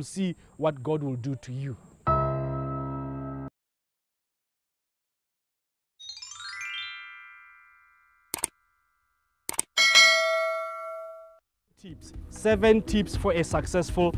will see what God will do to you. Tips. 7 tips for a successful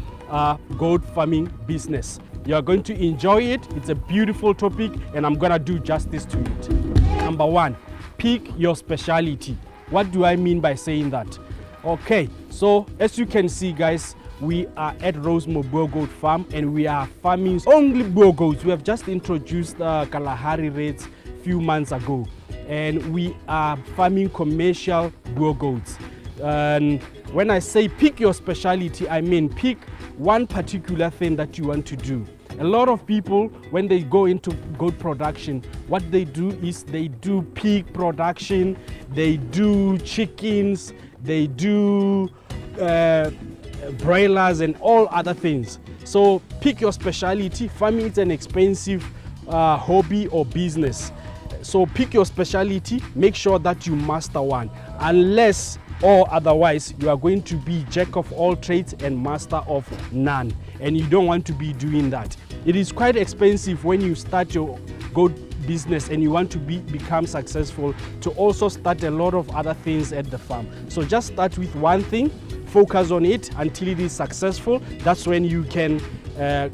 goat farming business. You are going to enjoy it. It's a beautiful topic and I'm gonna do justice to it. Number 1, pick your specialty. What do I mean by saying that? Okay, so as you can see, guys, we are at Rosemore Boer Goat Farm and we are farming only Boer goats. We have just introduced Kalahari rates a few months ago and we are farming commercial Boer goats. And when I say pick your specialty, I mean pick one particular thing that you want to do. A lot of people, when they go into goat production, what they do is they do pig production, they do chickens, they do broilers and all other things. So pick your specialty. Farming is an expensive hobby or business. So pick your specialty, make sure that you master one. Unless or otherwise, you are going to be jack of all trades and master of none. And you don't want to be doing that. It is quite expensive when you start your goat business and you want to become successful to also start a lot of other things at the farm. So just start with one thing, focus on it until it is successful. That's when you can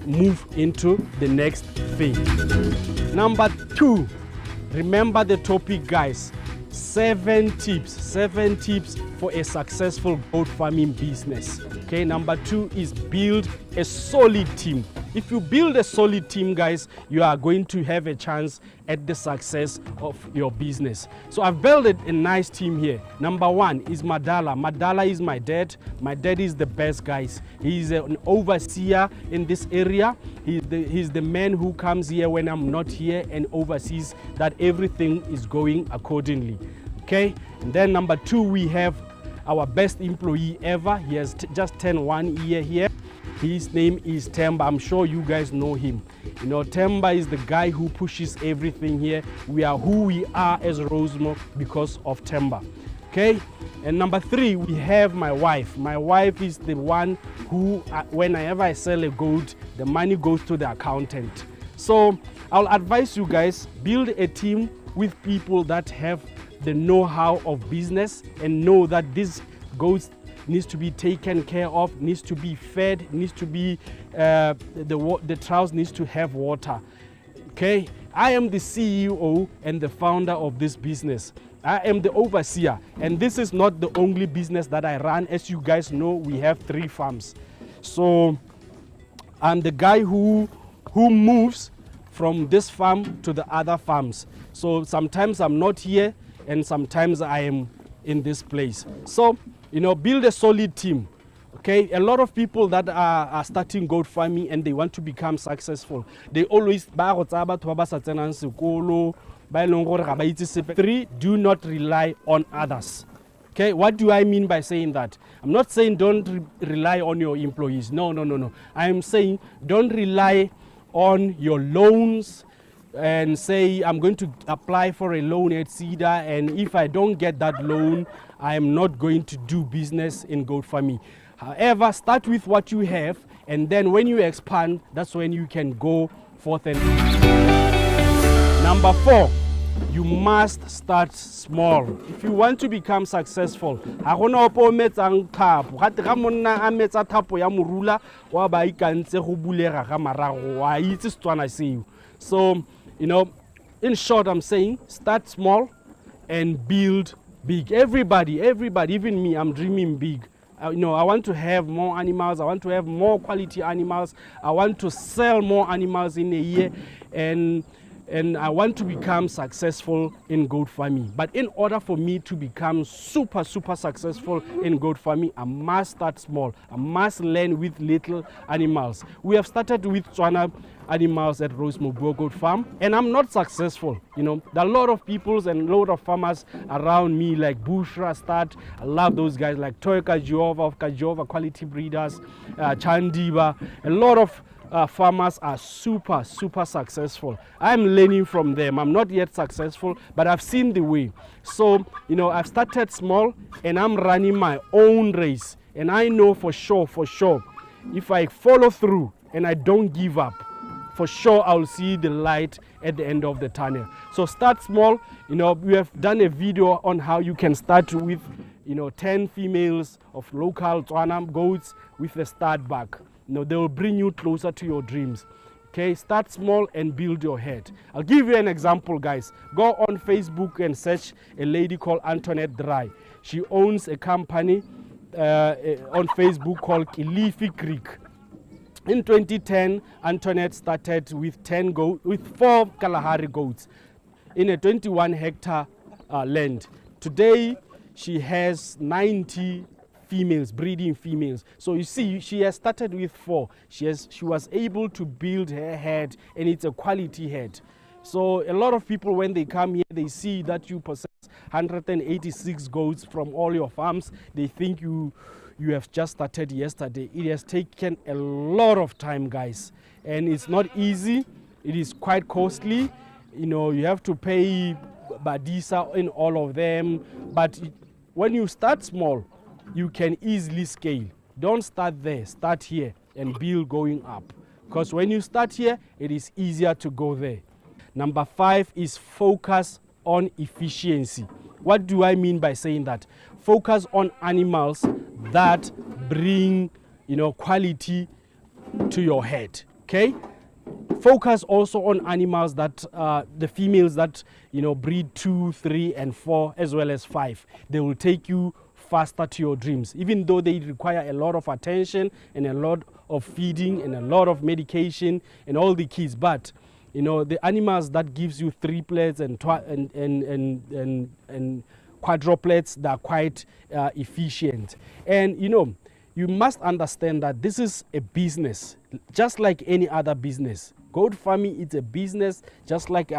move into the next thing. Number 2, remember the topic, guys. 7 tips for a successful goat farming business. Okay, number 2 is build a solid team. If you build a solid team, guys, you are going to have a chance at the success of your business. So I've built a nice team here. Number 1 is Madala. Madala is my dad. My dad is the best, guys. He's an overseer in this area. He's the man who comes here when I'm not here and oversees that everything is going accordingly. Okay, and then number 2, we have our best employee ever. He has just turned 1 year here. His name is Temba. I'm sure you guys know him. You know, Temba is the guy who pushes everything here. We are who we are as Rosemore because of Temba. Okay, and number 3, we have my wife. My wife is the one who, whenever I sell a goat, the money goes to the accountant. So I'll advise you guys, build a team with people that have the know-how of business and know that this goats needs to be taken care of, needs to be fed, needs to be the troughs needs to have water. Okay, I am the CEO and the founder of this business. I am the overseer, and this is not the only business that I run. As you guys know, we have 3 farms. So I'm the guy who moves from this farm to the other farms. So sometimes I'm not here and sometimes I am in this place. So, you know, build a solid team. Okay, a lot of people that are starting goat farming and they want to become successful, they always 3, do not rely on others. Okay, what do I mean by saying that? I'm not saying don't rely on your employees. No. I am saying don't rely on your loans and say I'm going to apply for a loan at Cedar, and if I don't get that loan, I am not going to do business in goat farming. However, start with what you have, and then when you expand, that's when you can go forth. And number 4, you must start small. If you want to become successful, so, you know, in short, I'm saying start small and build big. Everybody, even me, I'm dreaming big. You know, I want to have more animals. I want to have more quality animals. I want to sell more animals in a year, and I want to become successful in goat farming. But in order for me to become super successful in goat farming, I must start small. I must learn with little animals. We have started with Tswana animals at Rosemore Boer Goat Farm, and I'm not successful. You know, there are a lot of people and a lot of farmers around me, like Bushra Start. I love those guys, like Toyota Kajova Quality Breeders, Chandiba. A lot of farmers are super successful. I'm learning from them. I'm not yet successful, but I've seen the way. So, you know, I've started small and I'm running my own race, and I know for sure if I follow through and I don't give up, for sure I'll see the light at the end of the tunnel. So start small. You know, we have done a video on how you can start with, you know, 10 females of local Tswana goats with a start back. You know, they will bring you closer to your dreams. Okay, start small and build your head. I'll give you an example, guys. Go on Facebook and search a lady called Antoinette Dry. She owns a company on Facebook called Kilifi Creek. In 2010, Antoinette started with 4 Kalahari goats in a 21-hectare land. Today, she has 90 females, breeding females. So you see, she has started with 4. She was able to build her head, and it's a quality head. So a lot of people, when they come here, they see that you possess 186 goats from all your farms. They think you have just started yesterday. It has taken a lot of time, guys, and it's not easy. It is quite costly. You know, you have to pay Badisa in all of them. But when you start small, you can easily scale. Don't start there. Start here and build going up. Because when you start here, it is easier to go there. Number 5 is focus on efficiency. What do I mean by saying that? Focus on animals that bring, you know, quality to your head. Okay? Focus also on animals that the females that, you know, breed 2, 3, and 4, as well as 5. They will take you faster to your dreams, even though they require a lot of attention and a lot of feeding and a lot of medication and all the kids. But you know, the animals that gives you triplets and quadruplets, they are quite efficient. And you know, you must understand that this is a business, just like any other business. Goat farming is a business, just like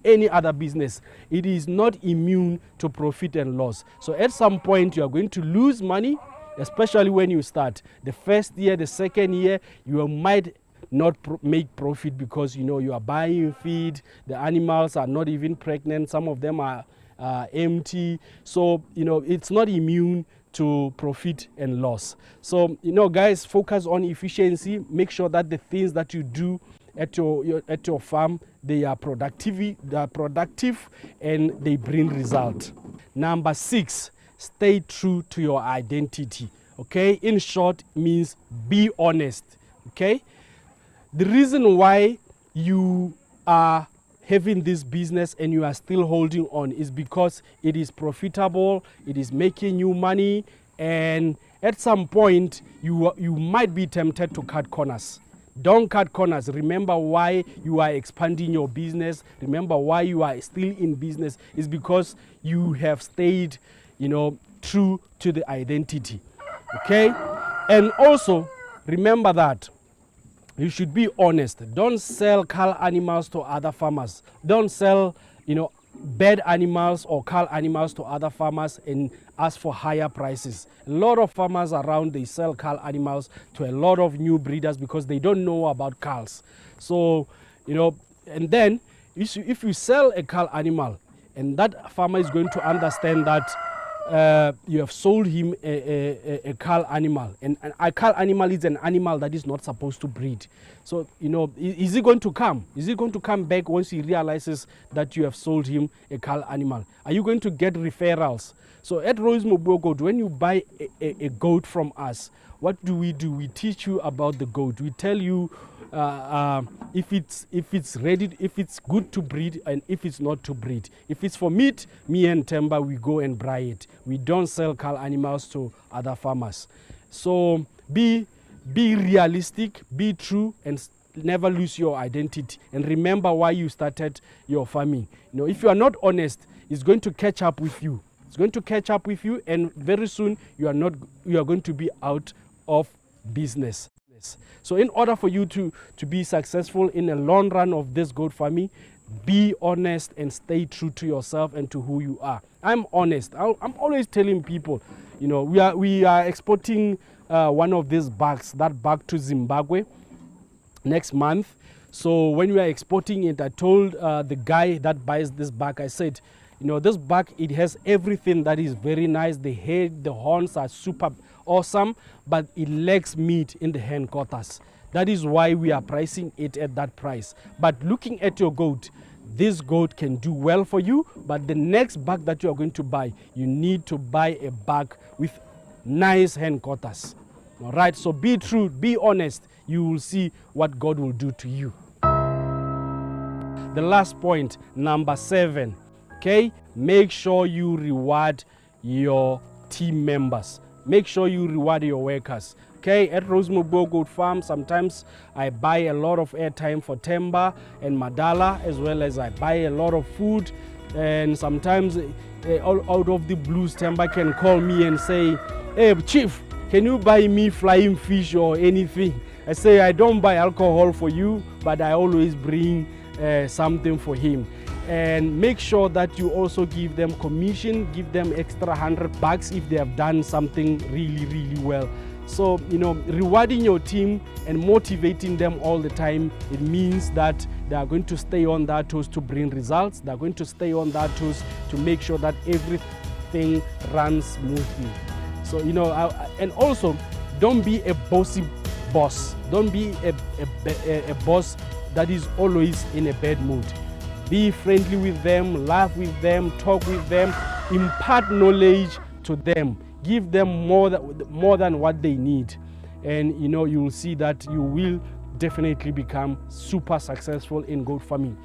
any other business. It is not immune to profit and loss. So at some point, you are going to lose money, especially when you start. The first year, the second year, you might not make profit because, you know, you are buying feed, the animals are not even pregnant, some of them are empty. So, you know, it's not immune to profit and loss. So, you know, guys, focus on efficiency. Make sure that the things that you do at your farm, they are productive and they bring result. Number 6, stay true to your identity. Okay, in short, means be honest. Okay, the reason why you are having this business and you are still holding on is because it is profitable, it is making you money, and at some point you might be tempted to cut corners. Don't cut corners. Remember why you are expanding your business. Remember why you are still in business is because you have stayed, you know, true to the identity. Okay? And also remember that you should be honest. Don't sell cull animals to other farmers. Don't sell, you know, bad animals or cull animals to other farmers and ask for higher prices. A lot of farmers around, they sell cull animals to a lot of new breeders because they don't know about culls. So, you know, and then if you sell a cull animal, and that farmer is going to understand that you have sold him a cull animal, and a cull animal is an animal that is not supposed to breed. So, you know, is he going to come? Is he going to come back once he realizes that you have sold him a cull animal? Are you going to get referrals? So at Rose Mobile Goat, when you buy a goat from us, what do? We teach you about the goat. We tell you if it's ready, if it's good to breed, and if it's not to breed. If it's for meat, me and Temba, we go and buy it. We don't sell cull animals to other farmers. So be realistic, be true, and never lose your identity. And remember why you started your farming. You know, if you are not honest, it's going to catch up with you. It's going to catch up with you, and very soon you are going to be out of business. So in order for you to be successful in the long run of this goat farming, be honest and stay true to yourself and to who you are. I'm honest. I'm always telling people, you know, we are exporting one of these bags, that bag, to Zimbabwe next month. So when we are exporting it, I told the guy that buys this bag, I said, You know, this buck, it has everything that is very nice. The head, the horns are super awesome, but it lacks meat in the hindquarters. That is why we are pricing it at that price. But looking at your goat, this goat can do well for you, but the next buck that you are going to buy, you need to buy a buck with nice hindquarters. All right, so be true, be honest. You will see what God will do to you. The last point, number 7, okay? Make sure you reward your team members. Make sure you reward your workers. Okay, at Rosemont Goat Farm, sometimes I buy a lot of airtime for Temba and Madala, as well as I buy a lot of food. And sometimes out of the blues, Temba can call me and say, "Hey, Chief, can you buy me flying fish or anything?" I say, "I don't buy alcohol for you, but I always bring something for him." And make sure that you also give them commission, give them extra $100 if they have done something really, really well. So, you know, rewarding your team and motivating them all the time, it means that they are going to stay on their toes to bring results. They're going to stay on their toes to make sure that everything runs smoothly. So, you know, and also don't be a bossy boss. Don't be a boss that is always in a bad mood. Be friendly with them, laugh with them, talk with them, impart knowledge to them. Give them more than what they need. And you know, you will see that you will definitely become super successful in goat farming.